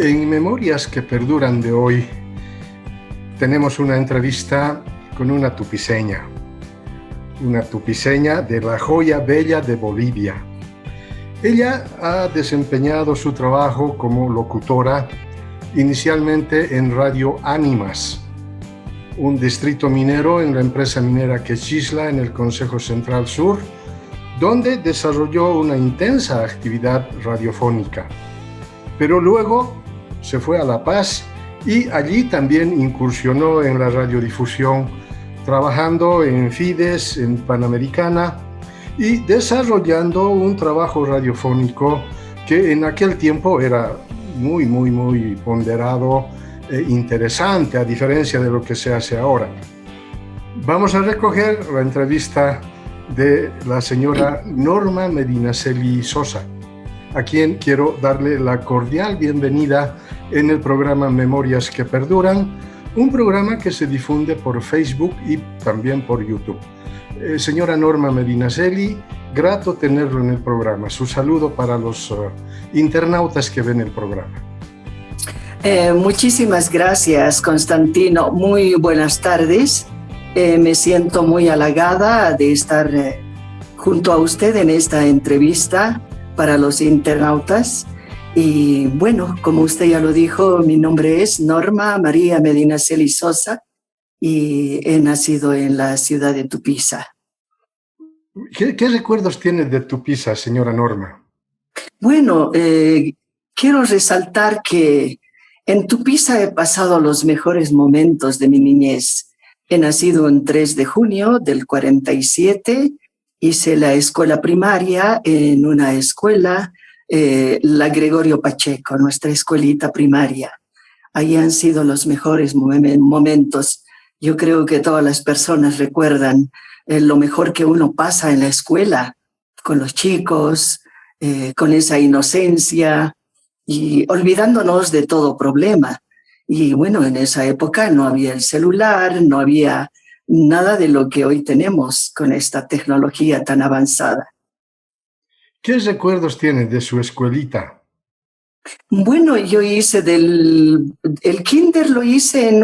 En Memorias que Perduran de hoy tenemos una entrevista con una tupiseña de la joya bella de Bolivia. Ella ha desempeñado su trabajo como locutora inicialmente en Radio Ánimas, un distrito minero en la empresa minera Quechisla en el Consejo Central Sur, donde desarrolló una intensa actividad radiofónica. Pero luego se fue a La Paz y allí también incursionó en la radiodifusión, trabajando en Fides, en Panamericana, y desarrollando un trabajo radiofónico que en aquel tiempo era muy ponderado e interesante, a diferencia de lo que se hace ahora. Vamos a recoger la entrevista de la señora Norma Medinaceli Sosa, a quien quiero darle la cordial bienvenida en el programa Memorias que Perduran, un programa que se difunde por Facebook y también por YouTube. Señora Norma Medinaceli, grato tenerlo en el programa. Su saludo para los internautas que ven el programa. Muchísimas gracias, Constantino. Muy buenas tardes. Me siento muy halagada de estar junto a usted en esta entrevista para los internautas. Y bueno, como usted ya lo dijo, mi nombre es Norma María Medinaceli Sosa y he nacido en la ciudad de Tupiza. ¿Qué recuerdos tiene de Tupiza, señora Norma? Bueno, quiero resaltar que en Tupiza he pasado los mejores momentos de mi niñez. He nacido el 3 de junio del 47, hice la escuela primaria en una escuela, la Gregorio Pacheco, nuestra escuelita primaria. Ahí han sido los mejores momentos. Yo creo que todas las personas recuerdan lo mejor que uno pasa en la escuela, con los chicos, con esa inocencia y olvidándonos de todo problema. Y bueno, en esa época no había el celular, no había nada de lo que hoy tenemos con esta tecnología tan avanzada. ¿Qué recuerdos tiene de su escuelita? Bueno, yo hice el kinder lo hice en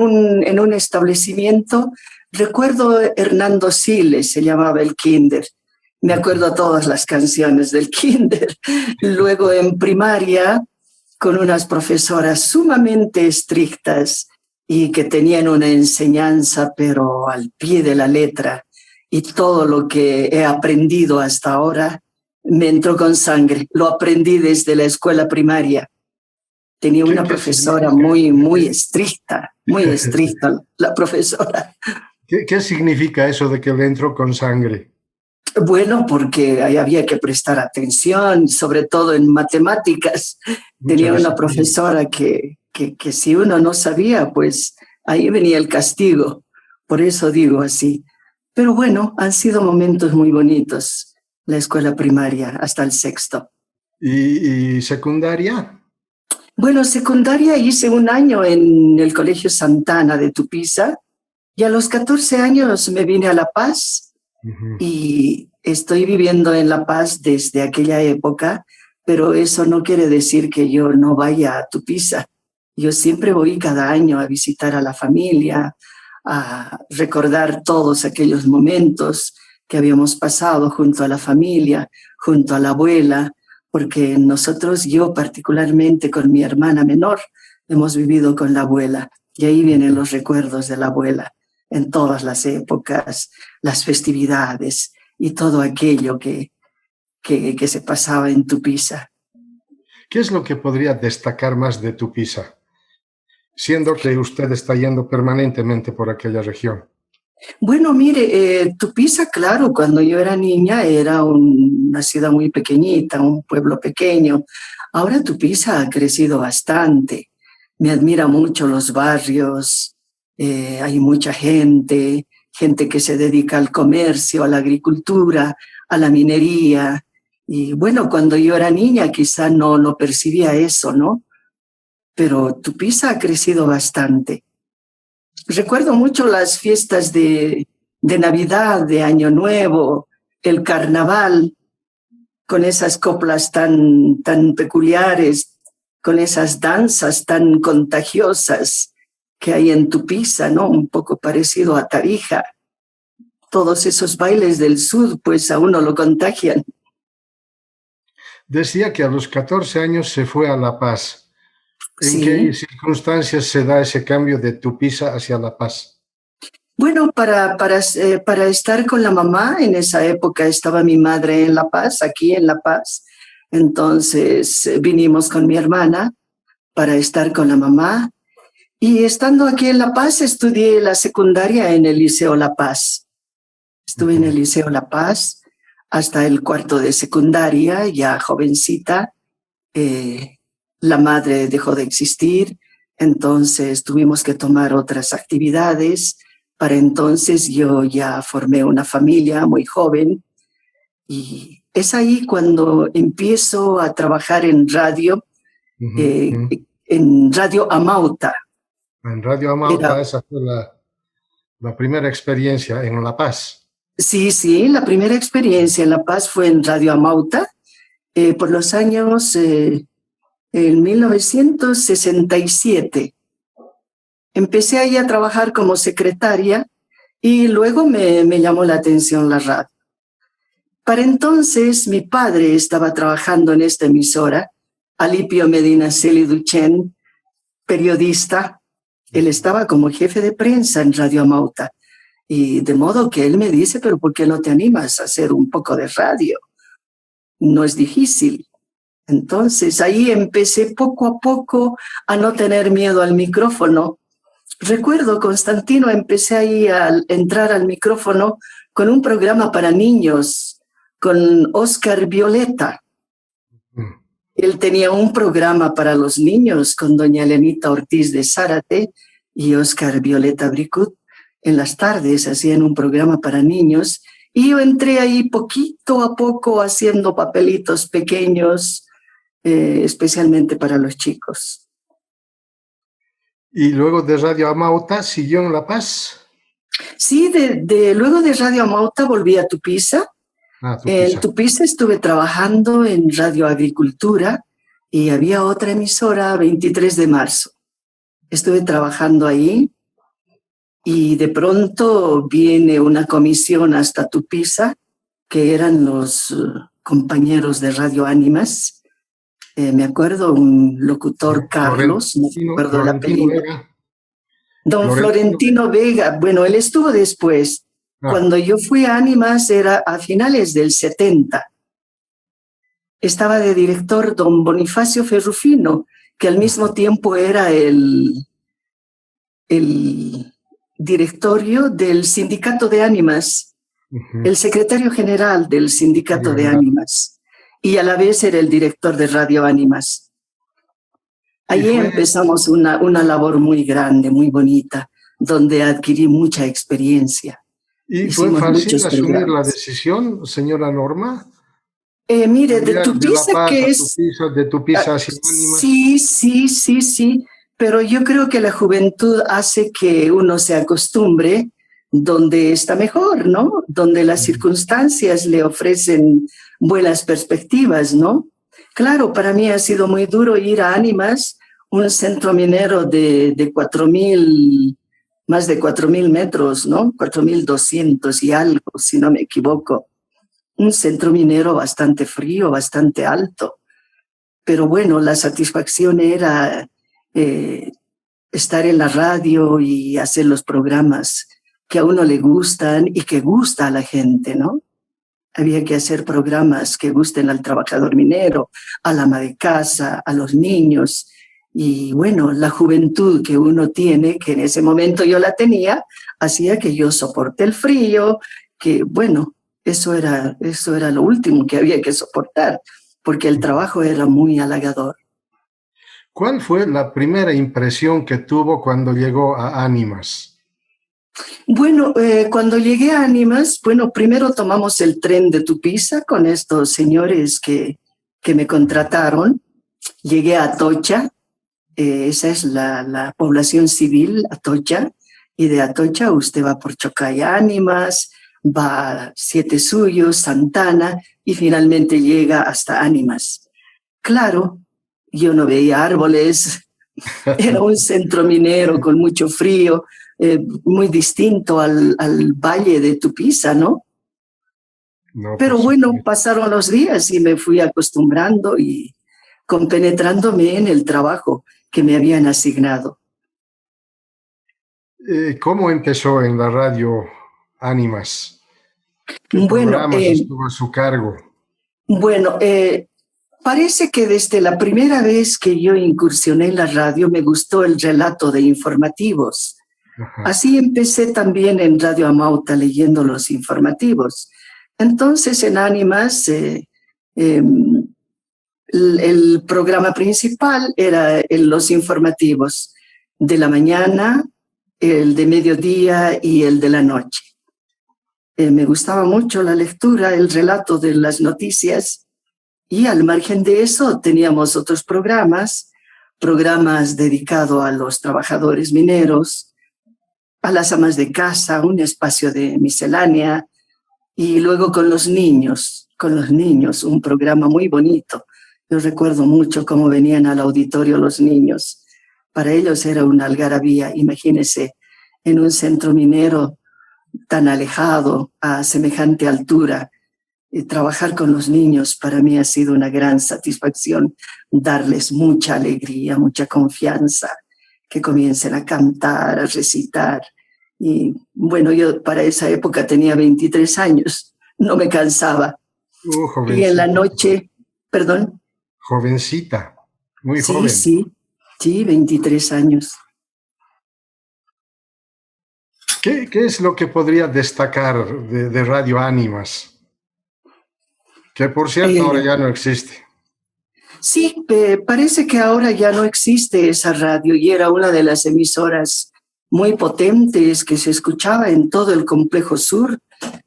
un establecimiento. Recuerdo Hernando Siles, se llamaba el kinder. Me acuerdo todas las canciones del kinder. Luego en primaria, con unas profesoras sumamente estrictas y que tenían una enseñanza, pero al pie de la letra. Y todo lo que he aprendido hasta ahora me entró con sangre. Lo aprendí desde la escuela primaria. Tenía una profesora muy estricta la profesora. ¿Qué significa eso de que le entró con sangre? Bueno, porque ahí había que prestar atención, sobre todo en matemáticas. Tenía una profesora que si uno no sabía, pues ahí venía el castigo. Por eso digo así. Pero bueno, han sido momentos muy bonitos, la escuela primaria hasta el 6º. ¿Y secundaria? Bueno, secundaria hice un año en el Colegio Santana de Tupiza y a los 14 años me vine a La Paz. Y estoy viviendo en La Paz desde aquella época, pero eso no quiere decir que yo no vaya a Tupiza. Yo siempre voy cada año a visitar a la familia, a recordar todos aquellos momentos que habíamos pasado junto a la familia, junto a la abuela, porque nosotros, yo particularmente con mi hermana menor, hemos vivido con la abuela y ahí vienen los recuerdos de la abuela en todas las épocas, las festividades y todo aquello que se pasaba en Tupiza. ¿Qué es lo que podría destacar más de Tupiza, siendo que usted está yendo permanentemente por aquella región? Bueno, mire, Tupiza, claro, cuando yo era niña era una ciudad muy pequeñita, un pueblo pequeño. Ahora Tupiza ha crecido bastante. Me admira mucho los barrios, hay mucha gente que se dedica al comercio, a la agricultura, a la minería. Y bueno, cuando yo era niña quizá no percibía eso, ¿no? Pero Tupiza ha crecido bastante. Recuerdo mucho las fiestas de Navidad, de Año Nuevo, el carnaval, con esas coplas tan peculiares, con esas danzas tan contagiosas que hay en Tupiza, ¿no? Un poco parecido a Tarija. Todos esos bailes del sur, pues a uno lo contagian. Decía que a los 14 años se fue a La Paz. ¿En qué Sí. circunstancias se da ese cambio de Tupiza hacia La Paz? Bueno, para estar con la mamá, en esa época estaba mi madre en La Paz, aquí en La Paz. Entonces vinimos con mi hermana para estar con la mamá. Y estando aquí en La Paz, estudié la secundaria en el Liceo La Paz. Estuve en el Liceo La Paz hasta el cuarto de secundaria, ya jovencita. La madre dejó de existir, entonces tuvimos que tomar otras actividades. Para entonces yo ya formé una familia muy joven y es ahí cuando empiezo a trabajar en radio, en Radio Amauta. En Radio Amauta, esa fue la primera experiencia en La Paz. Sí, la primera experiencia en La Paz fue en Radio Amauta, por los años en 1967. Empecé ahí a trabajar como secretaria y luego me llamó la atención la radio. Para entonces mi padre estaba trabajando en esta emisora, Alipio Medinaceli Duchen, periodista. Él estaba como jefe de prensa en Radio Amauta. Y de modo que él me dice, pero ¿por qué no te animas a hacer un poco de radio? No es difícil. Entonces ahí empecé poco a poco a no tener miedo al micrófono. Recuerdo, Constantino, empecé ahí a entrar al micrófono con un programa para niños, con Oscar Violeta. Él tenía un programa para los niños con doña Elenita Ortiz de Zárate y Oscar Violeta Bricut. En las tardes hacían un programa para niños y yo entré ahí poquito a poco haciendo papelitos pequeños, especialmente para los chicos. ¿Y luego de Radio Amauta siguió en La Paz? Sí, luego de Radio Amauta volví a Tupiza. En Tupiza estuve trabajando en Radio Agricultura y había otra emisora, 23 de marzo. Estuve trabajando ahí y de pronto viene una comisión hasta Tupiza, que eran los compañeros de Radio Ánimas. Me acuerdo, un locutor, Carlos, no me acuerdo el apellido. Don Florentino Vega, bueno, él estuvo después. Cuando yo fui a Ánimas era a finales del 70. Estaba de director don Bonifacio Ferrufino, que al mismo tiempo era el directorio del Sindicato de Ánimas, el secretario general del Sindicato de Ánimas. Y a la vez era el director de Radio Ánimas. Allí empezamos una labor muy grande, muy bonita, donde adquirí mucha experiencia. ¿Y fue fácil asumir la decisión, señora Norma? Mire, de Tupiza, que es... De Tupiza hacia Ánimas. Sí, pero yo creo que la juventud hace que uno se acostumbre donde está mejor, ¿no? Donde las circunstancias le ofrecen buenas perspectivas, ¿no? Claro, para mí ha sido muy duro ir a Ánimas, un centro minero de 4.000, más de 4.000 metros, ¿no? 4.200 y algo, si no me equivoco. Un centro minero bastante frío, bastante alto. Pero bueno, la satisfacción era estar en la radio y hacer los programas que a uno le gustan y que gusta a la gente, ¿no? Había que hacer programas que gusten al trabajador minero, al ama de casa, a los niños. Y bueno, la juventud que uno tiene, que en ese momento yo la tenía, hacía que yo soporte el frío, que bueno, eso era lo último que había que soportar, porque el trabajo era muy halagador. ¿Cuál fue la primera impresión que tuvo cuando llegó a Ánimas? Bueno, cuando llegué a Ánimas, bueno, primero tomamos el tren de Tupiza con estos señores que me contrataron. Llegué a Atocha, esa es la población civil, Atocha, y de Atocha usted va por Chocaya, Ánimas, va a Siete Suyos, Santana, y finalmente llega hasta Ánimas. Claro, yo no veía árboles, era un centro minero con mucho frío, muy distinto al valle de Tupiza, ¿no? No, por Pero bueno, supuesto. pasaron los días y me fui acostumbrando y compenetrándome en el trabajo que me habían asignado. ¿Cómo empezó en la radio Ánimas? ¿Qué Bueno, programas estuvo a su cargo? bueno, parece que desde la primera vez que yo incursioné en la radio me gustó el relato de informativos. Ajá. Así empecé también en Radio Amauta leyendo los informativos. Entonces en Ánimas el programa principal era los informativos de la mañana, el de mediodía y el de la noche. Me gustaba mucho la lectura, el relato de las noticias, y al margen de eso teníamos otros programas dedicados a los trabajadores mineros, a las amas de casa, un espacio de miscelánea, y luego con los niños, un programa muy bonito. Yo recuerdo mucho cómo venían al auditorio los niños. Para ellos era una algarabía, imagínense, en un centro minero tan alejado, a semejante altura. Trabajar con los niños para mí ha sido una gran satisfacción, darles mucha alegría, mucha confianza, que comiencen a cantar, a recitar. Y bueno, yo para esa época tenía 23 años, no me cansaba. Y en la Jovencita. noche, perdón. Jovencita, muy Sí, joven. sí, 23 años. ¿Qué es lo que podría destacar de Radio Ánimas? Que por cierto ahora ya no existe. Sí, parece que ahora ya no existe esa radio y era una de las emisoras muy potentes que se escuchaba en todo el complejo sur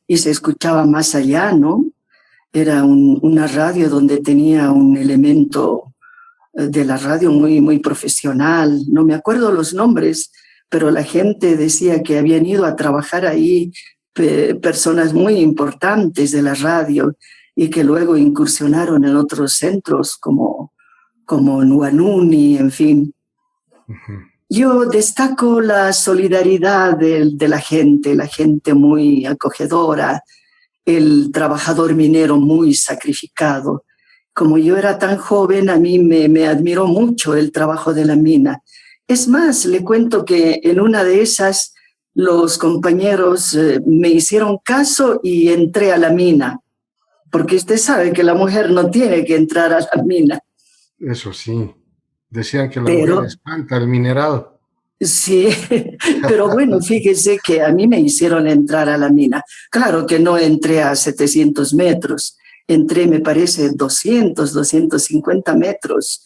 y se escuchaba más allá, ¿no? Era una radio donde tenía un elemento de la radio muy profesional. No me acuerdo los nombres, pero la gente decía que habían ido a trabajar ahí personas muy importantes de la radio y que luego incursionaron en otros centros como en Huanuni, en fin. Uh-huh. Yo destaco la solidaridad de la gente muy acogedora, el trabajador minero muy sacrificado. Como yo era tan joven, a mí me admiró mucho el trabajo de la mina. Es más, le cuento que en una de esas los compañeros me hicieron caso y entré a la mina, porque usted sabe que la mujer no tiene que entrar a la mina. Eso sí, decían que la mujer espanta el mineral. Sí, pero bueno, fíjese que a mí me hicieron entrar a la mina. Claro que no entré a 700 metros, entré, me parece, 250 metros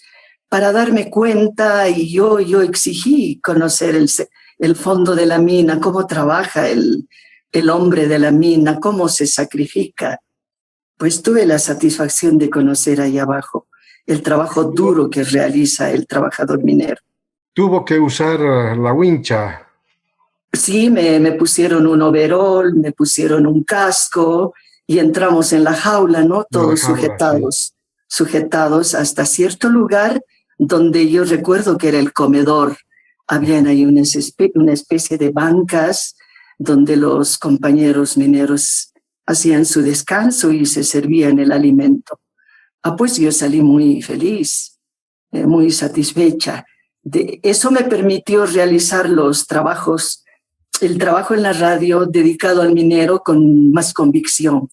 para darme cuenta y yo exigí conocer el fondo de la mina, cómo trabaja el hombre de la mina, cómo se sacrifica. Pues tuve la satisfacción de conocer ahí abajo el trabajo duro que realiza el trabajador minero. Tuvo que usar la wincha. Sí, me pusieron un overol, me pusieron un casco y entramos en la jaula, ¿no? Todos sujetados hasta cierto lugar donde yo recuerdo que era el comedor. Habían ahí una especie de bancas donde los compañeros mineros hacían su descanso y se servían el alimento. Pues yo salí muy feliz, muy satisfecha. Eso me permitió realizar el trabajo en la radio dedicado al minero con más convicción.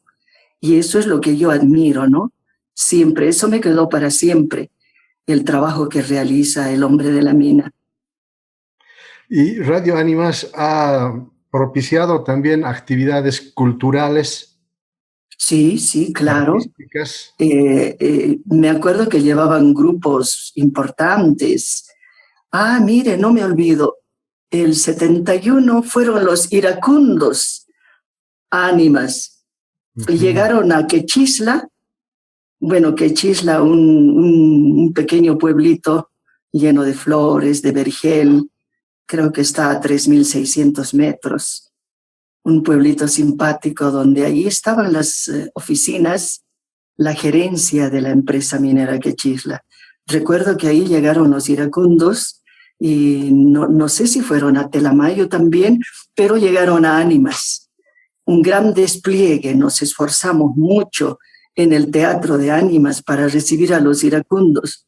Y eso es lo que yo admiro, ¿no? Siempre, eso me quedó para siempre, el trabajo que realiza el hombre de la mina. Y Radio Ánimas ha propiciado también actividades culturales. Sí, claro. Me acuerdo que llevaban grupos importantes. Mire, no me olvido, el 71 fueron los iracundos Ánimas. Uh-huh. Llegaron a Quechisla, un pequeño pueblito lleno de flores, de vergel, creo que está a 3.600 metros. Un pueblito simpático donde allí estaban las oficinas, la gerencia de la empresa minera Quechisla. Recuerdo que ahí llegaron los iracundos y no sé si fueron a Telamayo también, pero llegaron a Ánimas. Un gran despliegue, nos esforzamos mucho en el Teatro de Ánimas para recibir a los iracundos.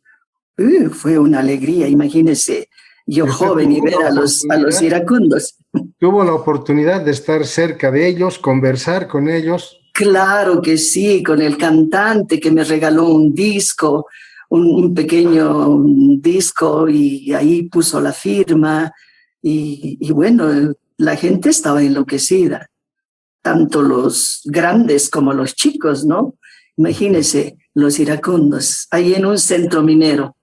Fue una alegría, imagínese, yo joven y ver a los iracundos. ¿Tuvo la oportunidad de estar cerca de ellos, conversar con ellos? Claro que sí, con el cantante que me regaló un disco, un pequeño disco, y ahí puso la firma, y bueno, la gente estaba enloquecida, tanto los grandes como los chicos, ¿no? Imagínense, los iracundos, ahí en un centro minero.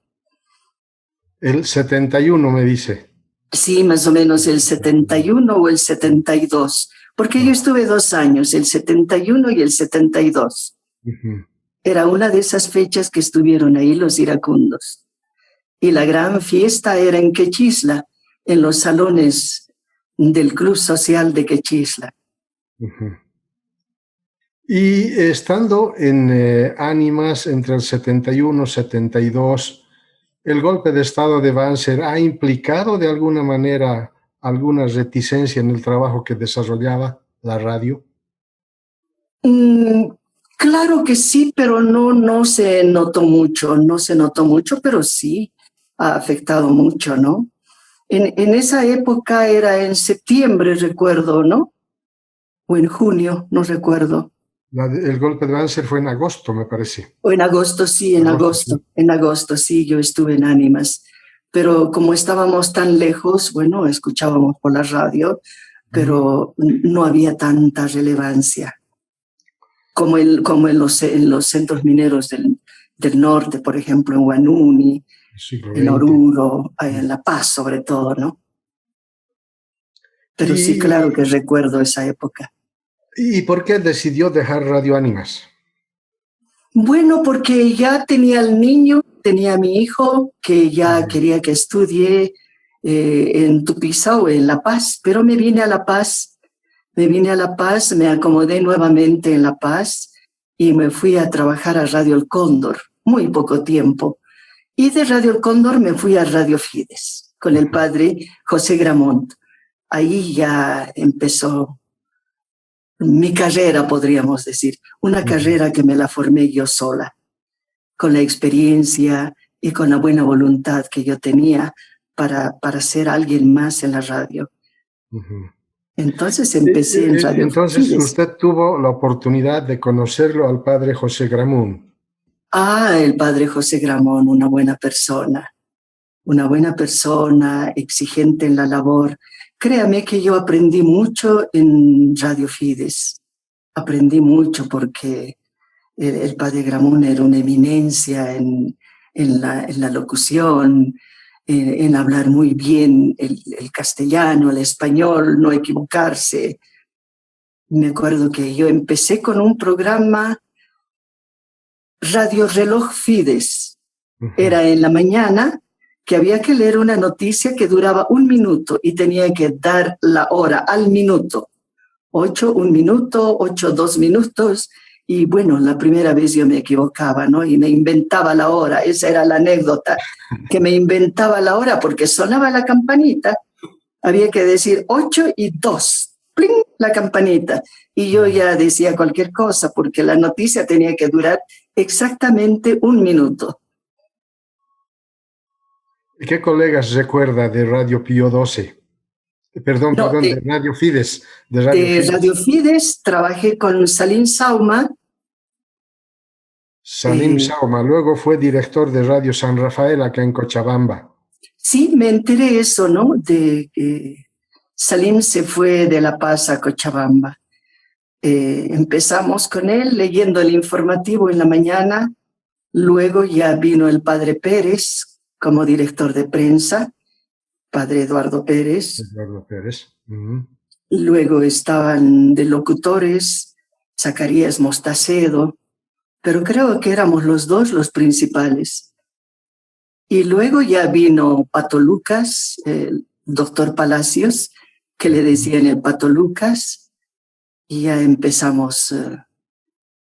El 71 me dice. Sí, más o menos el 71 o el 72, porque yo estuve 2 años, el 71 y el 72. Era una de esas fechas que estuvieron ahí los iracundos. Y la gran fiesta era en Quechisla, en los salones del Club Social de Quechisla. Y estando en Ánimas entre el 71 y 72, ¿el golpe de estado de Banzer ha implicado de alguna manera alguna reticencia en el trabajo que desarrollaba la radio? Claro que sí, pero no se notó mucho, pero sí ha afectado mucho, ¿no? En esa época era en septiembre, recuerdo, ¿no? O en junio, no recuerdo. El golpe de Banzer fue en agosto, me parece. O en agosto, sí, en agosto, sí, yo estuve en Ánimas. Pero como estábamos tan lejos, bueno, escuchábamos por la radio, pero no había tanta relevancia como en los centros mineros del norte, por ejemplo, en Huanuni, en Oruro, en La Paz sobre todo, ¿no? Pero sí, claro que recuerdo esa época. ¿Y por qué decidió dejar Radio Ánimas? Bueno, porque ya tenía al niño, tenía a mi hijo, que ya quería que estudie en Tupiza o en La Paz, pero me vine a La Paz, me acomodé nuevamente en La Paz y me fui a trabajar a Radio El Cóndor, muy poco tiempo. Y de Radio El Cóndor me fui a Radio Fides, con el padre José Gramont. Ahí ya empezó mi carrera, podríamos decir, una carrera que me la formé yo sola, con la experiencia y con la buena voluntad que yo tenía para ser alguien más en la radio. Entonces empecé en Radio Entonces Fides. usted tuvo la oportunidad de conocerlo al padre José Gramont. El padre José Gramont, una buena persona, exigente en la labor. Créame que yo aprendí mucho en Radio Fides. Aprendí mucho porque el padre Gramont era una eminencia en la locución, en hablar muy bien el castellano, el español, no equivocarse. Me acuerdo que yo empecé con un programa Radio Reloj Fides. Era en la mañana, que había que leer una noticia que duraba 1 minuto y tenía que dar la hora al minuto. 8, 1 minuto, 8, 2 minutos. Y bueno, la primera vez yo me equivocaba, ¿no? Y me inventaba la hora. Esa era la anécdota, que me inventaba la hora porque sonaba la campanita. Había que decir 8 y 2. ¡Pling! La campanita. Y yo ya decía cualquier cosa porque la noticia tenía que durar exactamente 1 minuto. ¿Qué colegas recuerda de Radio Pío XII? Perdón, de Radio Fides. De Radio Fides trabajé con Salim Sauma. Salim Sauma, luego fue director de Radio San Rafael acá en Cochabamba. Sí, me enteré eso, ¿no? De que Salim se fue de La Paz a Cochabamba. Empezamos con él leyendo el informativo en la mañana, luego ya vino el padre Pérez como director de prensa, padre Eduardo Pérez. Luego estaban de locutores Zacarías Mostacedo, pero creo que éramos los dos los principales. Y luego ya vino Pato Lucas, el doctor Palacios, que le decían el Pato Lucas, y ya empezamos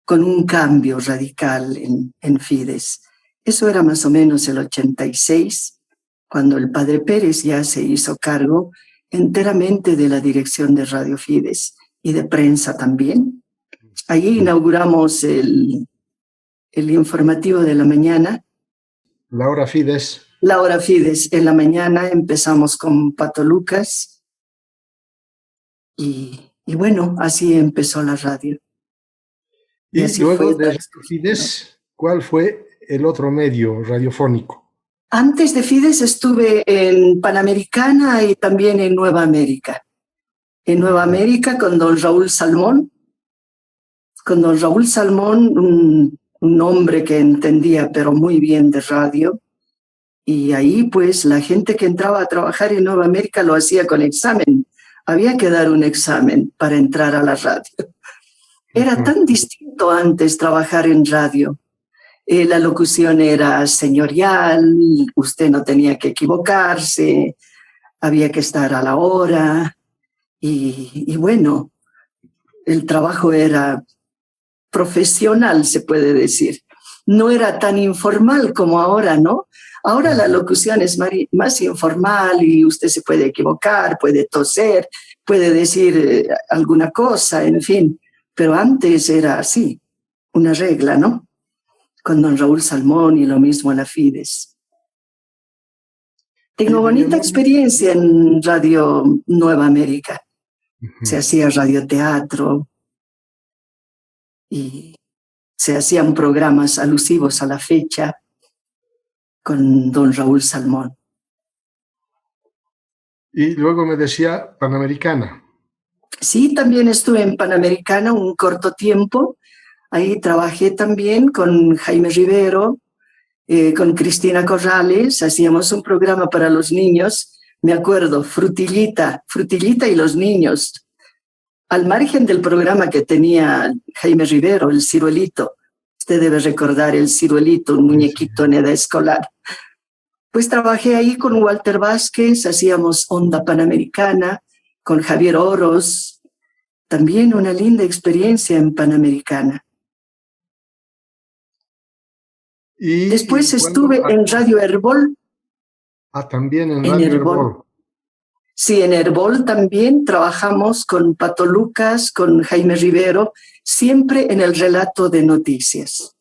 con un cambio radical en Fides. Eso era más o menos el 86, cuando el padre Pérez ya se hizo cargo enteramente de la dirección de Radio Fides y de prensa también. Allí inauguramos el informativo de la mañana. La hora Fides. La hora Fides. En la mañana empezamos con Pato Lucas y bueno, así empezó la radio. Y luego de Radio Fides, ¿cuál fue el otro medio radiofónico? Antes de Fides estuve en Panamericana y también en Nueva América. En Nueva América con don Raúl Salmón. Con don Raúl Salmón, un hombre que entendía pero muy bien de radio. Y ahí pues la gente que entraba a trabajar en Nueva América lo hacía con examen. Había que dar un examen para entrar a la radio. Era tan distinto antes trabajar en radio. La locución era señorial, usted no tenía que equivocarse, había que estar a la hora y bueno, el trabajo era profesional, se puede decir. No era tan informal como ahora, ¿no? Ahora la locución es más informal y usted se puede equivocar, puede toser, puede decir alguna cosa, en fin. Pero antes era así, una regla, ¿no? Con don Raúl Salmón y lo mismo en la Fides. Tengo bonita experiencia en Radio Nueva América. Se hacía radioteatro y se hacían programas alusivos a la fecha con don Raúl Salmón. Y luego me decía Panamericana. Sí, también estuve en Panamericana un corto tiempo. Ahí trabajé también con Jaime Rivero, con Cristina Corrales. Hacíamos un programa para los niños. Me acuerdo, Frutillita y los niños. Al margen del programa que tenía Jaime Rivero, el Ciruelito. Usted debe recordar el Ciruelito, un muñequito en edad escolar. Pues trabajé ahí con Walter Vázquez, hacíamos Onda Panamericana, con Javier Oros. También una linda experiencia en Panamericana. Después estuve en Radio Herbol. También en Radio Herbol. Sí, en Herbol también trabajamos con Pato Lucas, con Jaime Rivero, siempre en el relato de noticias.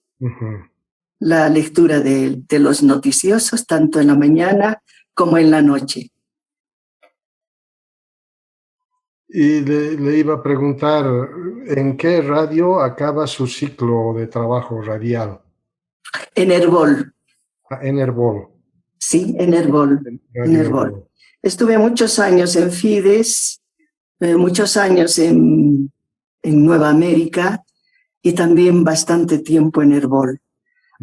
La lectura de los noticiosos, tanto en la mañana como en la noche. Y le iba a preguntar, ¿en qué radio acaba su ciclo de trabajo radial? En Herbol. En Herbol. Sí, en Herbol. En Herbol. Estuve muchos años en Fides, muchos años en Nueva América y también bastante tiempo en Herbol.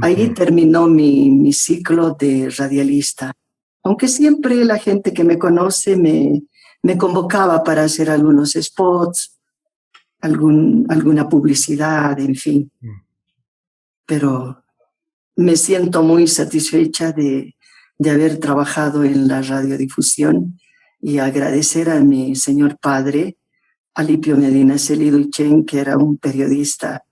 Ahí terminó mi ciclo de radialista. Aunque siempre la gente que me conoce me convocaba para hacer algunos spots, alguna publicidad, en fin. Pero me siento muy satisfecha de haber trabajado en la radiodifusión y agradecer a mi señor padre, Alipio Medina Celiduchen, que era un periodista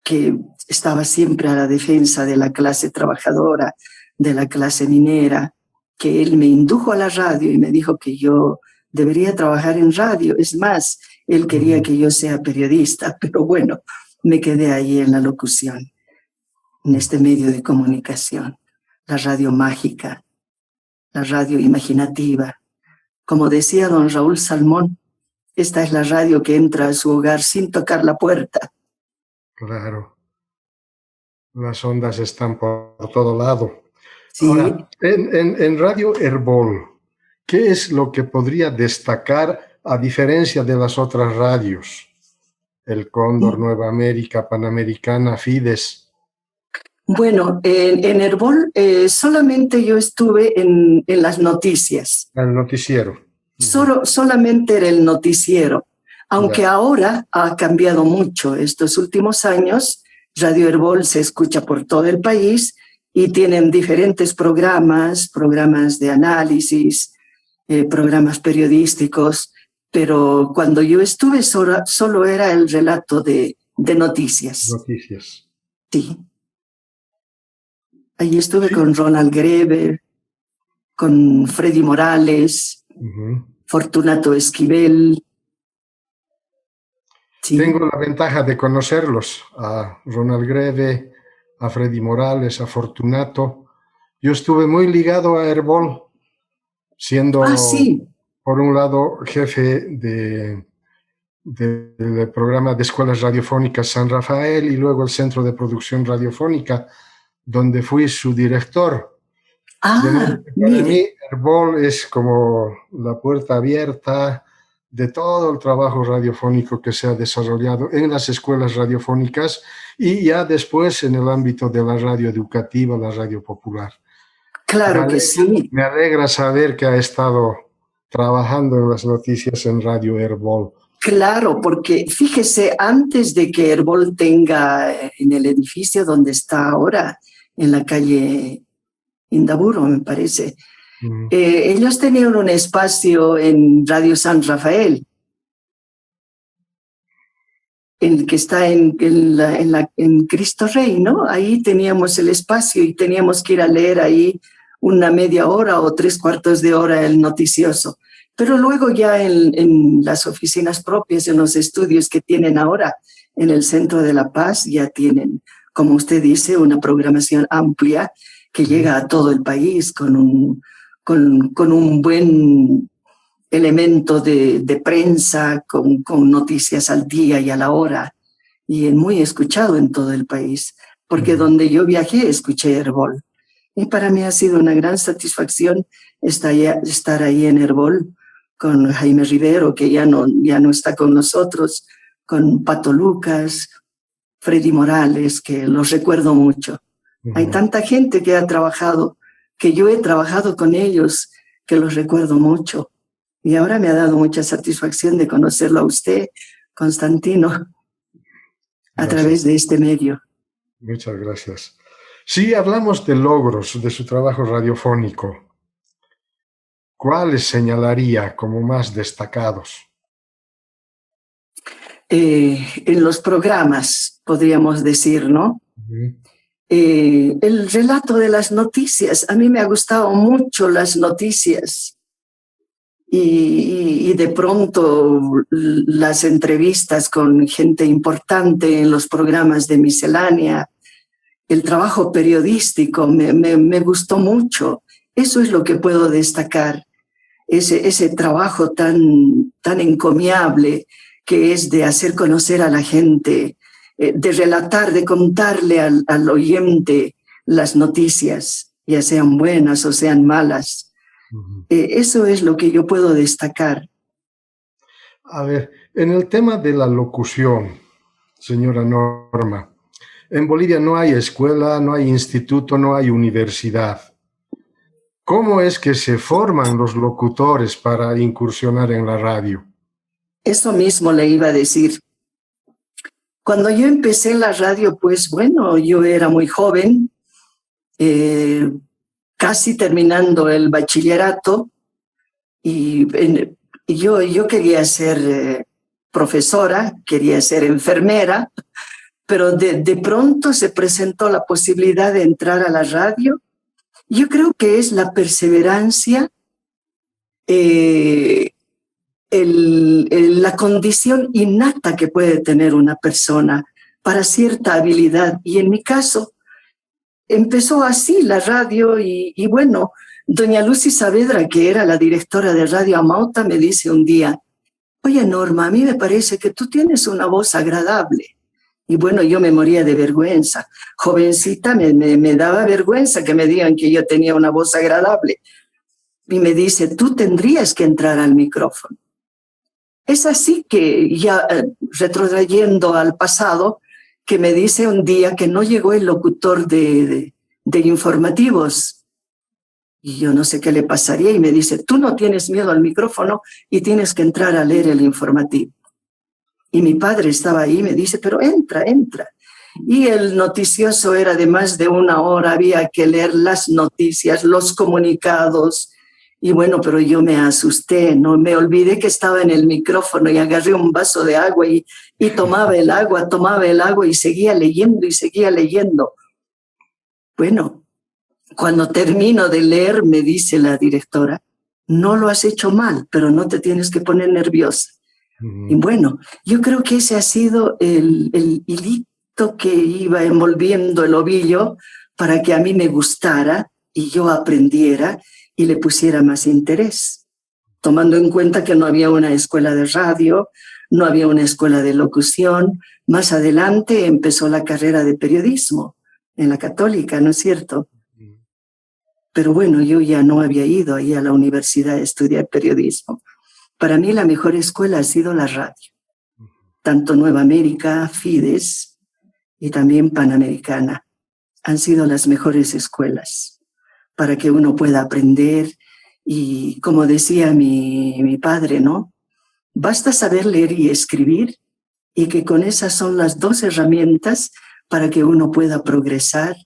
que estaba siempre a la defensa de la clase trabajadora, de la clase minera, que él me indujo a la radio y me dijo que yo debería trabajar en radio. Es más, él quería que yo sea periodista, pero bueno, me quedé ahí en la locución, en este medio de comunicación, la radio mágica, la radio imaginativa. Como decía don Raúl Salmón, esta es la radio que entra a su hogar sin tocar la puerta. Claro. Las ondas están por todo lado. Sí. Ahora, en Radio Herbol, ¿qué es lo que podría destacar a diferencia de las otras radios? El Cóndor, Nueva América, Panamericana, Fides. Bueno, en Herbol solamente yo estuve en las noticias. El noticiero. Solamente era el noticiero, aunque ahora ha cambiado mucho. Estos últimos años, Radio Herbol se escucha por todo el país y tienen diferentes programas de análisis, programas periodísticos, pero cuando yo estuve solo era el relato de noticias. Noticias. Sí. Allí estuve con Ronald Greber, con Freddy Morales, Fortunato Esquivel. Sí. Tengo la ventaja de conocerlos, a Ronald Greve, a Freddy Morales, a Fortunato. Yo estuve muy ligado a Herbol, siendo, sí, por un lado, jefe del programa de escuelas radiofónicas San Rafael y luego el Centro de Producción Radiofónica, donde fui su director. De modo que para mí, Herbol es como la puerta abierta de todo el trabajo radiofónico que se ha desarrollado en las escuelas radiofónicas y ya después en el ámbito de la radio educativa, la radio popular. Claro que sí. Me alegra saber que ha estado trabajando en las noticias en Radio Herbol. Claro, porque fíjese, antes de que Herbol tenga en el edificio donde está ahora, en la calle Indaburo, me parece, ellos tenían un espacio en Radio San Rafael, el que está en Cristo Rey, ¿no? Ahí teníamos el espacio y teníamos que ir a leer ahí una media hora o 3/4 de hora el noticioso. Pero luego ya en las oficinas propias, en los estudios que tienen ahora en el Centro de La Paz, ya tienen, como usted dice, una programación amplia que llega a todo el país con un buen elemento de prensa, con noticias al día y a la hora, y muy escuchado en todo el país, porque donde yo viajé escuché Herbol. Y para mí ha sido una gran satisfacción estar ahí en Herbol con Jaime Rivero, que ya no está con nosotros, con Pato Lucas, Freddy Morales, que los recuerdo mucho. Hay tanta gente que ha trabajado, que yo he trabajado con ellos, que los recuerdo mucho. Y ahora me ha dado mucha satisfacción de conocerlo a usted, Constantino, a través de este medio. Muchas gracias. Sí, hablamos de logros de su trabajo radiofónico. ¿Cuáles señalaría como más destacados? En los programas, podríamos decir, ¿no? El relato de las noticias. A mí me ha gustado mucho las noticias. Y de pronto las entrevistas con gente importante en los programas de miscelánea, el trabajo periodístico me gustó mucho. Eso es lo que puedo destacar, ese trabajo tan encomiable que es de hacer conocer a la gente, de relatar, de contarle al oyente las noticias, ya sean buenas o sean malas. Eso es lo que yo puedo destacar. A ver, en el tema de la locución, señora Norma, en Bolivia no hay escuela, no hay instituto, no hay universidad. ¿Cómo es que se forman los locutores para incursionar en la radio? Eso mismo le iba a decir. Cuando yo empecé en la radio, pues bueno, yo era muy joven, casi terminando el bachillerato, y yo quería ser profesora, quería ser enfermera, pero de pronto se presentó la posibilidad de entrar a la radio. Yo creo que es la perseverancia, la condición innata que puede tener una persona para cierta habilidad. Y en mi caso, empezó así la radio y bueno, doña Lucy Saavedra, que era la directora de Radio Amauta, me dice un día: oye, Norma, a mí me parece que tú tienes una voz agradable. Y bueno, yo me moría de vergüenza. Jovencita, me daba vergüenza que me digan que yo tenía una voz agradable. Y me dice: tú tendrías que entrar al micrófono. Es así que ya retrocediendo al pasado, que me dice un día que no llegó el locutor de informativos. Y yo no sé qué le pasaría, y me dice: tú no tienes miedo al micrófono y tienes que entrar a leer el informativo. Y mi padre estaba ahí y me dice: pero entra. Y el noticioso era de más de 1 hora, había que leer las noticias, los comunicados. Y bueno, pero yo me asusté, no me olvidé que estaba en el micrófono y agarré un vaso de agua y tomaba el agua y seguía leyendo. Bueno, cuando termino de leer, me dice la directora, no lo has hecho mal, pero no te tienes que poner nerviosa. Y bueno, yo creo que ese ha sido el hilito que iba envolviendo el ovillo para que a mí me gustara y yo aprendiera y le pusiera más interés, tomando en cuenta que no había una escuela de radio, no había una escuela de locución. Más adelante empezó la carrera de periodismo en la Católica, ¿no es cierto? Pero bueno, yo ya no había ido ahí a la universidad a estudiar periodismo. Para mí la mejor escuela ha sido la radio, tanto Nueva América, Fides y también Panamericana. Han sido las mejores escuelas para que uno pueda aprender y, como decía mi padre, ¿no? Basta saber leer y escribir y que con esas son las dos herramientas para que uno pueda progresar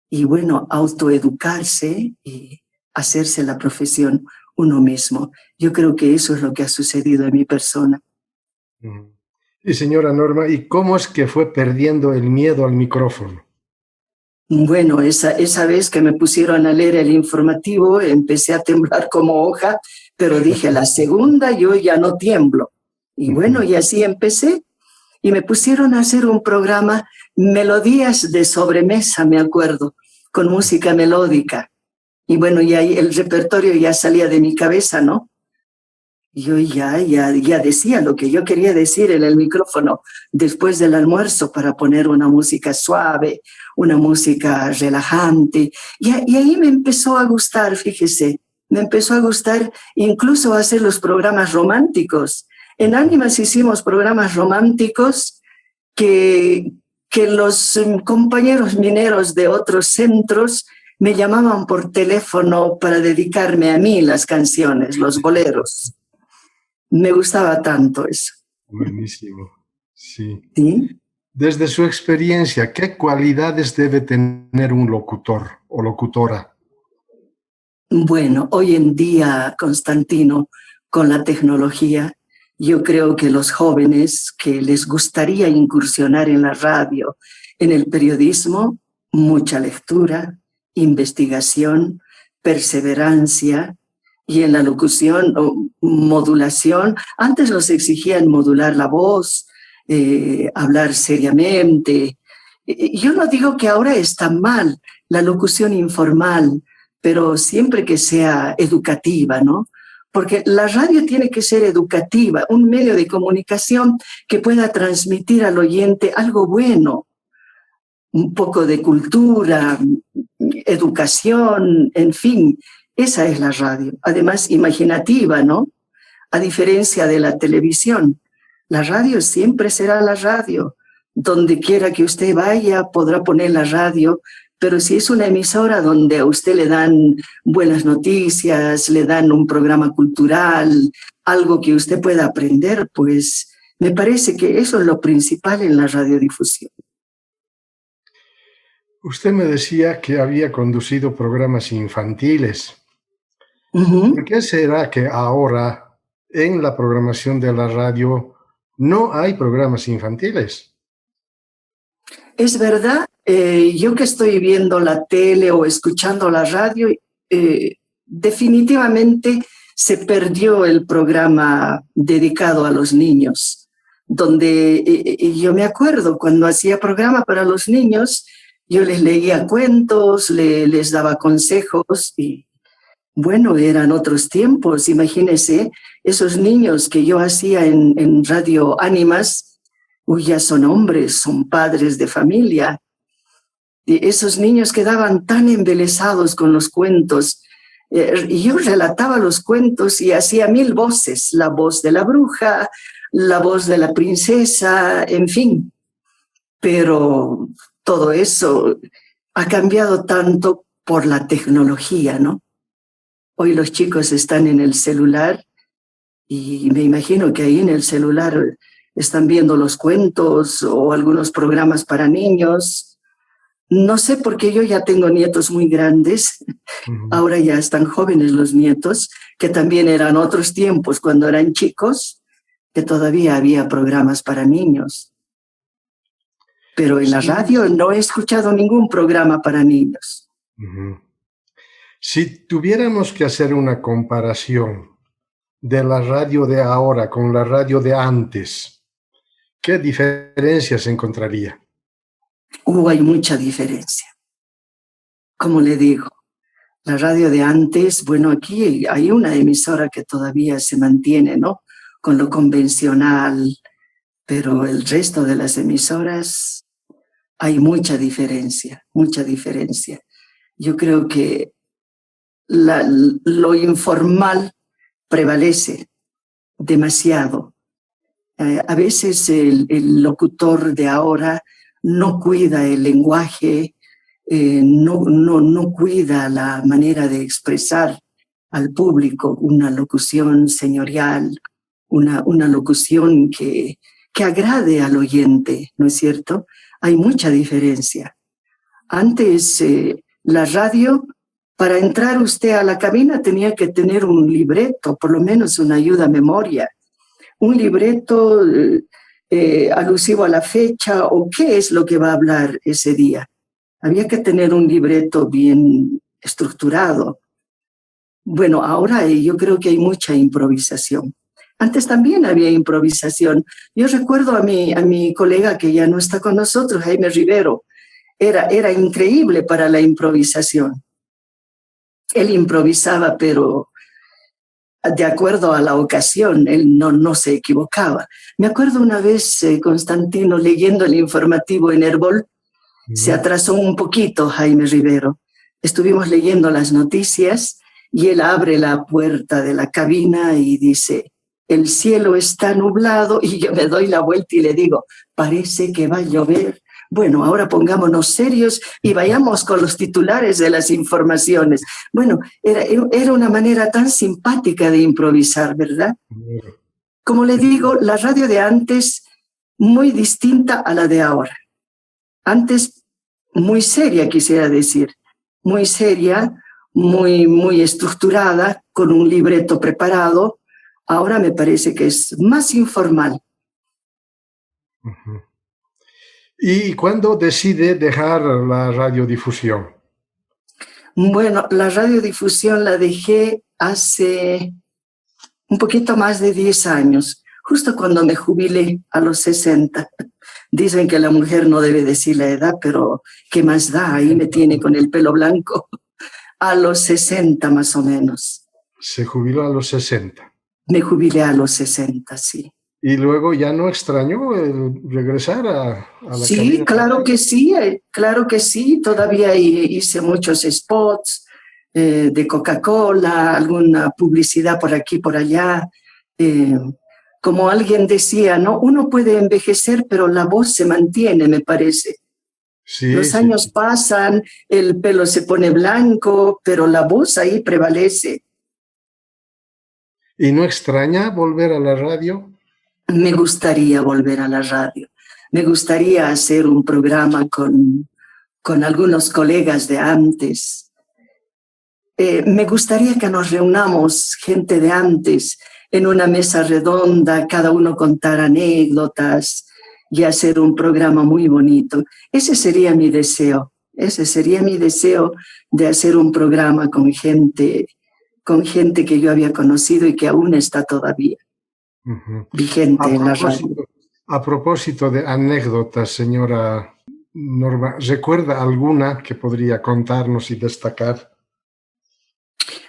y, bueno, autoeducarse y hacerse la profesión uno mismo. Yo creo que eso es lo que ha sucedido en mi persona. Y señora Norma, ¿y cómo es que fue perdiendo el miedo al micrófono? Bueno, esa vez que me pusieron a leer el informativo, empecé a temblar como hoja, pero dije, la segunda yo ya no tiemblo. Y bueno, y así empecé. Y me pusieron a hacer un programa, Melodías de Sobremesa, me acuerdo, con música melódica. Y bueno, y ahí el repertorio ya salía de mi cabeza, ¿no? Yo ya decía lo que yo quería decir en el micrófono después del almuerzo para poner una música suave, una música relajante. Y ahí me empezó a gustar, fíjese, me empezó a gustar incluso hacer los programas románticos. En Ánimas hicimos programas románticos que los compañeros mineros de otros centros me llamaban por teléfono para dedicarme a mí las canciones, los boleros. Me gustaba tanto eso. Buenísimo, sí. ¿Sí? Desde su experiencia, ¿qué cualidades debe tener un locutor o locutora? Bueno, hoy en día, Constantino, con la tecnología, yo creo que los jóvenes que les gustaría incursionar en la radio, en el periodismo, mucha lectura, investigación, perseverancia, y en la locución o modulación. Antes nos exigían modular la voz, hablar seriamente. Yo no digo que ahora está mal la locución informal, pero siempre que sea educativa, ¿no? Porque la radio tiene que ser educativa, un medio de comunicación que pueda transmitir al oyente algo bueno, un poco de cultura, educación, en fin. Esa es la radio, además imaginativa, ¿no? A diferencia de la televisión, la radio siempre será la radio. Donde quiera que usted vaya podrá poner la radio, pero si es una emisora donde a usted le dan buenas noticias, le dan un programa cultural, algo que usted pueda aprender, pues me parece que eso es lo principal en la radiodifusión. Usted me decía que había conducido programas infantiles. ¿Por qué será que ahora en la programación de la radio no hay programas infantiles? Es verdad, yo que estoy viendo la tele o escuchando la radio, definitivamente se perdió el programa dedicado a los niños, donde yo me acuerdo cuando hacía programa para los niños, yo les leía cuentos, les daba consejos y bueno, eran otros tiempos. Imagínense, esos niños que yo hacía en Radio Ánimas, ya son hombres, son padres de familia. Y esos niños quedaban tan embelesados con los cuentos. Y yo relataba los cuentos y hacía 1000 voces, la voz de la bruja, la voz de la princesa, en fin. Pero todo eso ha cambiado tanto por la tecnología, ¿no? Hoy los chicos están en el celular y me imagino que ahí en el celular están viendo los cuentos o algunos programas para niños. No sé porque yo ya tengo nietos muy grandes, ahora ya están jóvenes los nietos, que también eran otros tiempos cuando eran chicos, que todavía había programas para niños. Pero en la radio no he escuchado ningún programa para niños. Si tuviéramos que hacer una comparación de la radio de ahora con la radio de antes, ¿qué diferencias encontraría? Hay mucha diferencia. Como le digo, la radio de antes, bueno, aquí hay una emisora que todavía se mantiene, ¿no? Con lo convencional, pero el resto de las emisoras hay mucha diferencia, mucha diferencia. Yo creo que lo informal prevalece demasiado. A veces el locutor de ahora no cuida el lenguaje, no cuida la manera de expresar al público una locución señorial, una locución que agrade al oyente, ¿no es cierto? Hay mucha diferencia. Antes, la radio, para entrar usted a la cabina tenía que tener un libreto, por lo menos una ayuda a memoria, un libreto alusivo a la fecha o qué es lo que va a hablar ese día. Había que tener un libreto bien estructurado. Bueno, ahora yo creo que hay mucha improvisación. Antes también había improvisación. Yo recuerdo a mi colega que ya no está con nosotros, Jaime Rivero. Era increíble para la improvisación. Él improvisaba, pero de acuerdo a la ocasión, él no se equivocaba. Me acuerdo una vez, Constantino, leyendo el informativo en Herbol, se atrasó un poquito Jaime Rivero. Estuvimos leyendo las noticias y él abre la puerta de la cabina y dice, el cielo está nublado, y yo me doy la vuelta y le digo, parece que va a llover. Bueno, ahora pongámonos serios y vayamos con los titulares de las informaciones. Bueno, era una manera tan simpática de improvisar, ¿verdad? Como le digo, la radio de antes muy distinta a la de ahora. Antes muy seria, quisiera decir, muy seria, muy estructurada, con un libreto preparado. Ahora me parece que es más informal. ¿Y cuándo decide dejar la radiodifusión? Bueno, la radiodifusión la dejé hace un poquito más de 10 años, justo cuando me jubilé a los 60. Dicen que la mujer no debe decir la edad, pero ¿qué más da? Ahí me tiene con el pelo blanco. A los 60 más o menos. Se jubiló a los 60. Me jubilé a los 60, sí. ¿Y luego ya no extrañó el regresar a la Sí, cabina? claro que sí. Todavía hice muchos spots de Coca-Cola, alguna publicidad por aquí, por allá. Como alguien decía, ¿no? Uno puede envejecer, pero la voz se mantiene, me parece. Sí, los años pasan, el pelo se pone blanco, pero la voz ahí prevalece. ¿Y no extraña volver a la radio? Me gustaría volver a la radio. Me gustaría hacer un programa con algunos colegas de antes. Me gustaría que nos reunamos, gente de antes, en una mesa redonda, cada uno contar anécdotas y hacer un programa muy bonito. Ese sería mi deseo de hacer un programa con gente que yo había conocido y que aún está todavía vigente en la radio. A propósito de anécdotas, señora Norma, ¿recuerda alguna que podría contarnos y destacar?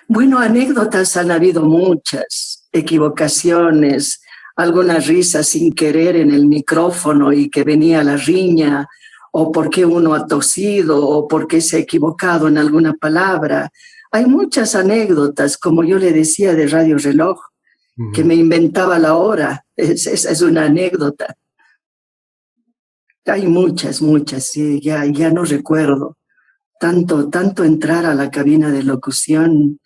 Bueno, anécdotas han habido muchas, equivocaciones, alguna risa sin querer en el micrófono y que venía la riña, o porque uno ha tosido, o porque se ha equivocado en alguna palabra. Hay muchas anécdotas, como yo le decía de Radio Reloj, que me inventaba la hora. Esa es una anécdota. Hay muchas, sí, ya no recuerdo. Tanto entrar a la cabina de locución,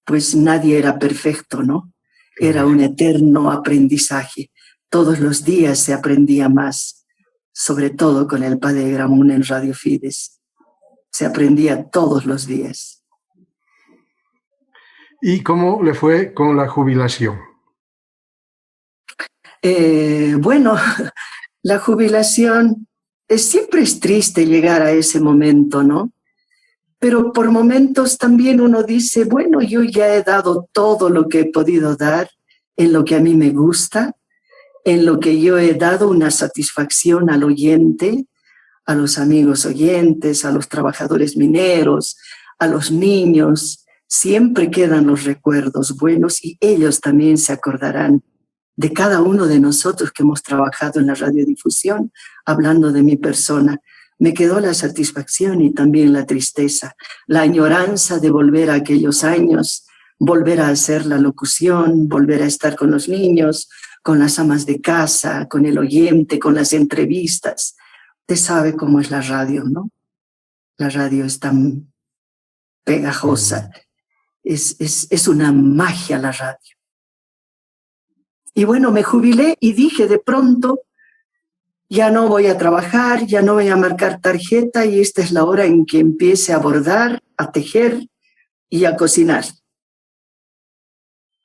pues nadie era perfecto, ¿no? Era un eterno aprendizaje. Todos los días se aprendía más, sobre todo con el padre Gramún en Radio Fides. Se aprendía todos los días. ¿Y cómo le fue con la jubilación? Bueno, la jubilación siempre es triste llegar a ese momento, ¿no? pero por momentos también uno dice, bueno, yo ya he dado todo lo que he podido dar en lo que a mí me gusta, en lo que yo he dado una satisfacción al oyente, a los amigos oyentes, a los trabajadores mineros, a los niños. Siempre quedan los recuerdos buenos y ellos también se acordarán de cada uno de nosotros que hemos trabajado en la radiodifusión, hablando de mi persona. Me quedó la satisfacción y también la tristeza, la añoranza de volver a aquellos años, volver a hacer la locución, volver a estar con los niños, con las amas de casa, con el oyente, con las entrevistas. Usted sabe cómo es la radio, ¿no? La radio es tan pegajosa, es una magia la radio. Y bueno, me jubilé y dije de pronto, ya no voy a trabajar, ya no voy a marcar tarjeta y esta es la hora en que empiece a bordar, a tejer y a cocinar.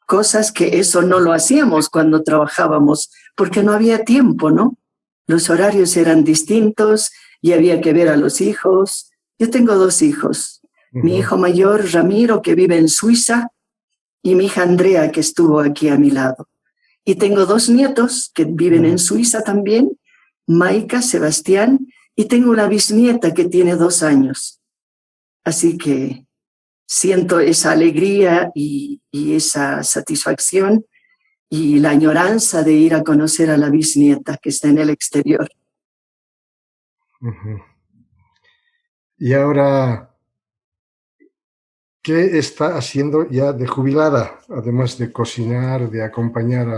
Cosas que eso no lo hacíamos cuando trabajábamos, porque no había tiempo, ¿no? Los horarios eran distintos y había que ver a los hijos. Yo tengo 2 hijos. Mi hijo mayor, Ramiro, que vive en Suiza, y mi hija Andrea, que estuvo aquí a mi lado. Y tengo 2 nietos que viven en Suiza también, Maika, Sebastián, y tengo una bisnieta que tiene 2 años. Así que siento esa alegría y esa satisfacción y la añoranza de ir a conocer a la bisnieta que está en el exterior. Y ahora, ¿qué está haciendo ya de jubilada? Además de cocinar, de acompañar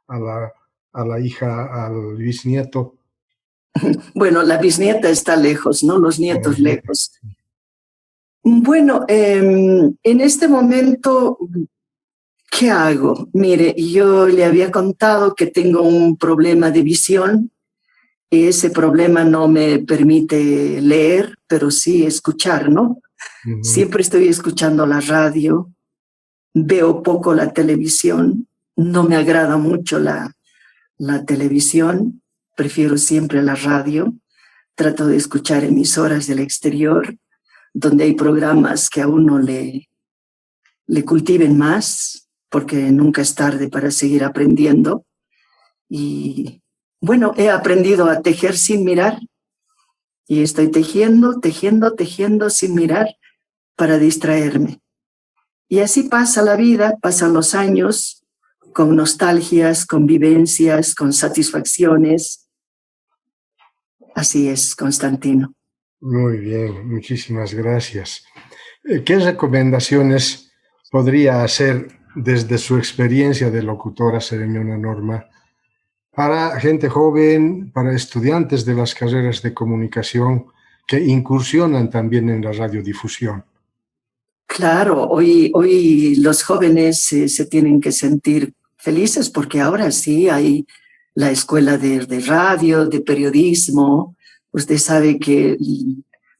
a la hija, al bisnieto. Bueno, la bisnieta está lejos, ¿no? Los nietos lejos. Bueno, en este momento, ¿qué hago? Mire, yo le había contado que tengo un problema de visión. Ese problema no me permite leer, pero sí escuchar, ¿no? Siempre estoy escuchando la radio, veo poco la televisión, no me agrada mucho la televisión, prefiero siempre la radio, trato de escuchar emisoras del exterior, donde hay programas que a uno le cultiven más, porque nunca es tarde para seguir aprendiendo. Y bueno, he aprendido a tejer sin mirar, y estoy tejiendo sin mirar para distraerme. Y así pasa la vida, pasan los años, con nostalgias, con vivencias, con satisfacciones. Así es, Constantino. Muy bien, muchísimas gracias. ¿Qué recomendaciones podría hacer desde su experiencia de locutora, Seremiona Norma, para gente joven, para estudiantes de las carreras de comunicación que incursionan también en la radiodifusión? Claro, hoy los jóvenes se tienen que sentir felices porque ahora sí hay la escuela de radio, de periodismo. Usted sabe que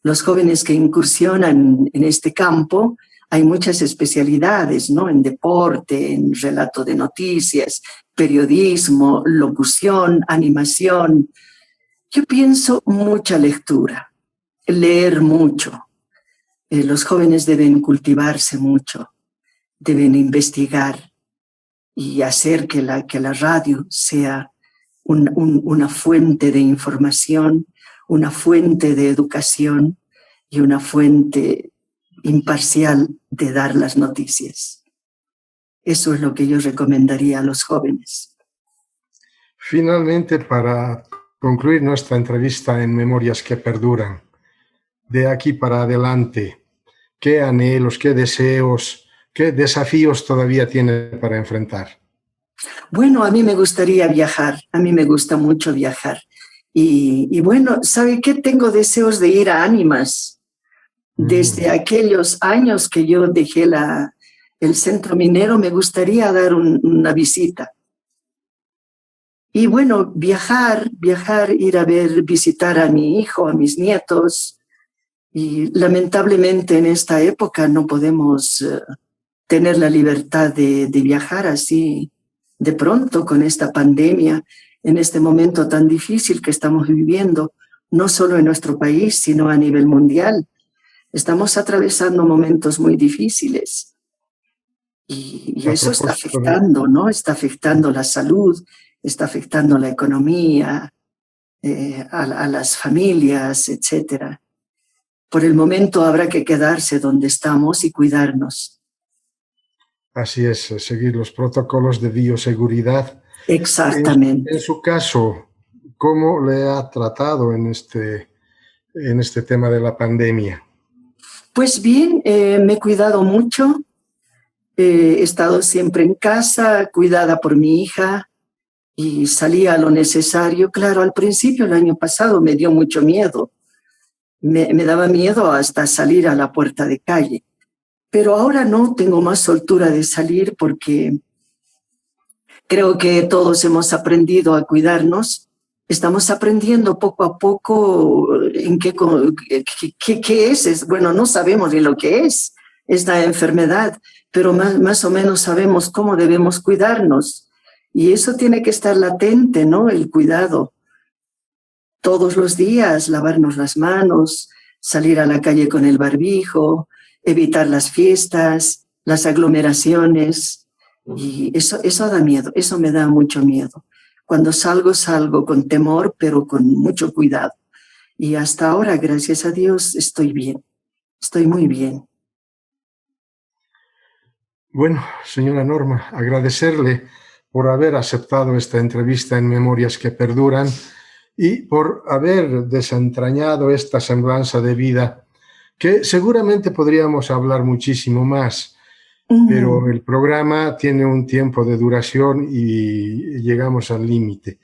los jóvenes que incursionan en este campo, hay muchas especialidades, ¿no? En deporte, en relato de noticias, periodismo, locución, animación. Yo pienso mucha lectura, leer mucho. Los jóvenes deben cultivarse mucho, deben investigar y hacer que la radio sea una fuente de información, una fuente de educación y una fuente imparcial de dar las noticias. Eso es lo que yo recomendaría a los jóvenes. Finalmente, para concluir nuestra entrevista en Memorias que Perduran, de aquí para adelante, ¿qué anhelos, qué deseos, qué desafíos todavía tiene para enfrentar? Bueno, a mí me gustaría viajar, a mí me gusta mucho viajar. Y bueno, ¿sabe qué? Tengo deseos de ir a Ánimas. Desde aquellos años que yo dejé el centro minero, me gustaría dar una visita. Y bueno, viajar, ir a visitar a mi hijo, a mis nietos. Y lamentablemente en esta época no podemos tener la libertad de viajar así de pronto con esta pandemia, en este momento tan difícil que estamos viviendo, no solo en nuestro país, sino a nivel mundial. Estamos atravesando momentos muy difíciles y eso está afectando, ¿no? Está afectando la salud, está afectando la economía, a las familias, etcétera. Por el momento habrá que quedarse donde estamos y cuidarnos. Así es, seguir los protocolos de bioseguridad. Exactamente. En su caso, ¿cómo le ha tratado en este tema de la pandemia? Pues bien, me he cuidado mucho. He estado siempre en casa, cuidada por mi hija, y salía lo necesario. Claro, al principio, el año pasado, me dio mucho miedo. Me daba miedo hasta salir a la puerta de calle. Pero ahora no, tengo más soltura de salir porque creo que todos hemos aprendido a cuidarnos. Estamos aprendiendo poco a poco en qué es. Bueno, no sabemos ni lo que es esta enfermedad, pero más o menos sabemos cómo debemos cuidarnos. Y eso tiene que estar latente, ¿no? El cuidado. Todos los días, lavarnos las manos, salir a la calle con el barbijo, evitar las fiestas, las aglomeraciones. Y eso da miedo, eso me da mucho miedo. Cuando salgo con temor, pero con mucho cuidado. Y hasta ahora, gracias a Dios, estoy bien, estoy muy bien. Bueno, señora Norma, agradecerle por haber aceptado esta entrevista en Memorias que Perduran y por haber desentrañado esta semblanza de vida, que seguramente podríamos hablar muchísimo más, pero el programa tiene un tiempo de duración y llegamos al límite.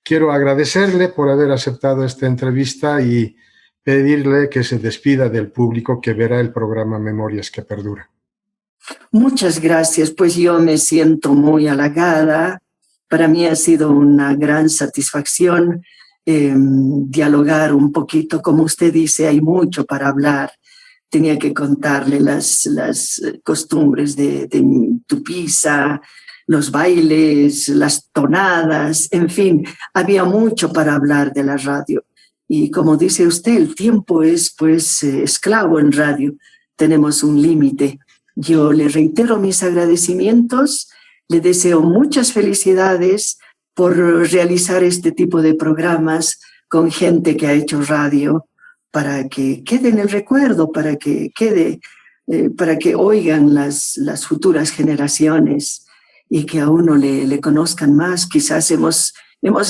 Quiero agradecerle por haber aceptado esta entrevista y pedirle que se despida del público que verá el programa Memorias que Perduran. Muchas gracias, pues yo me siento muy halagada. Para mí ha sido una gran satisfacción dialogar un poquito. Como usted dice, hay mucho para hablar. Tenía que contarle las costumbres de Tupiza, los bailes, las tonadas, en fin, había mucho para hablar de la radio. Y como dice usted, el tiempo es pues esclavo en radio. Tenemos un límite. Yo le reitero mis agradecimientos, le deseo muchas felicidades por realizar este tipo de programas con gente que ha hecho radio, para que quede en el recuerdo, para que oigan las futuras generaciones y que a uno le conozcan más. Quizás hemos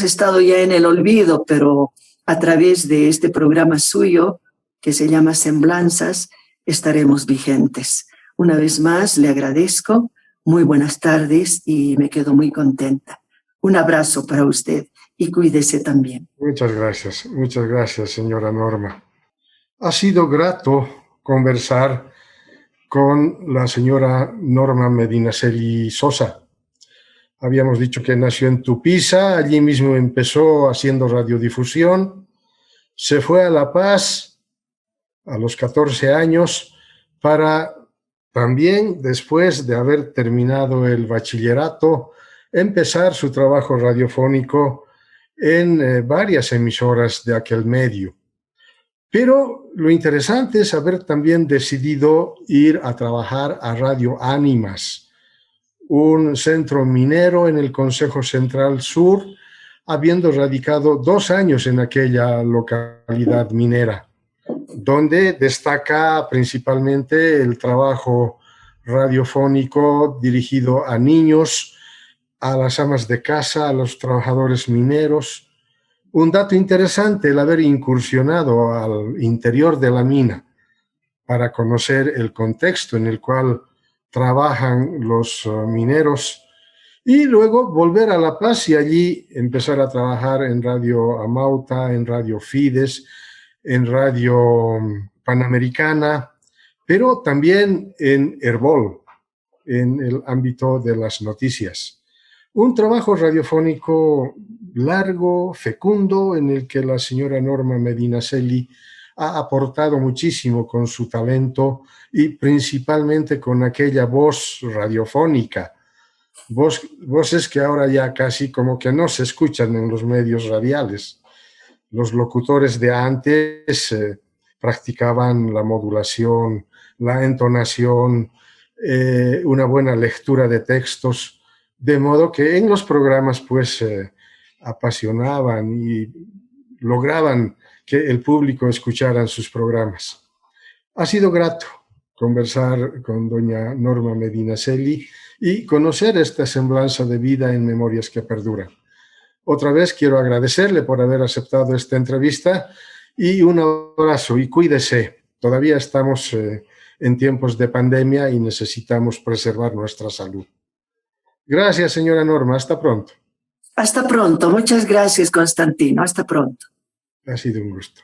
estado ya en el olvido, pero a través de este programa suyo, que se llama Semblanzas, estaremos vigentes. Una vez más, le agradezco. Muy buenas tardes y me quedo muy contenta. Un abrazo para usted y cuídese también. Muchas gracias, señora Norma. Ha sido grato conversar con la señora Norma Medinaceli Sosa. Habíamos dicho que nació en Tupiza, allí mismo empezó haciendo radiodifusión, se fue a La Paz a los 14 años para también, después de haber terminado el bachillerato, empezar su trabajo radiofónico en varias emisoras de aquel medio. Pero lo interesante es haber también decidido ir a trabajar a Radio Ánimas, un centro minero en el Consejo Central Sur, habiendo radicado 2 años en aquella localidad minera, donde destaca principalmente el trabajo radiofónico dirigido a niños, a las amas de casa, a los trabajadores mineros. Un dato interesante, el haber incursionado al interior de la mina para conocer el contexto en el cual trabajan los mineros y luego volver a La Paz y allí empezar a trabajar en Radio Amauta, en Radio Fides, en Radio Panamericana, pero también en Herbol, en el ámbito de las noticias. Un trabajo radiofónico largo, fecundo, en el que la señora Norma Medinaceli ha aportado muchísimo con su talento y principalmente con aquella voz radiofónica. Voces que ahora ya casi como que no se escuchan en los medios radiales. Los locutores de antes practicaban la modulación, la entonación, una buena lectura de textos, de modo que en los programas pues apasionaban y lograban que el público escuchara sus programas. Ha sido grato conversar con doña Norma Medinaceli y conocer esta semblanza de vida en Memorias que Perduran. Otra vez quiero agradecerle por haber aceptado esta entrevista y un abrazo y cuídese. Todavía estamos en tiempos de pandemia y necesitamos preservar nuestra salud. Gracias, señora Norma. Hasta pronto. Hasta pronto. Muchas gracias, Constantino. Hasta pronto. Ha sido un gusto.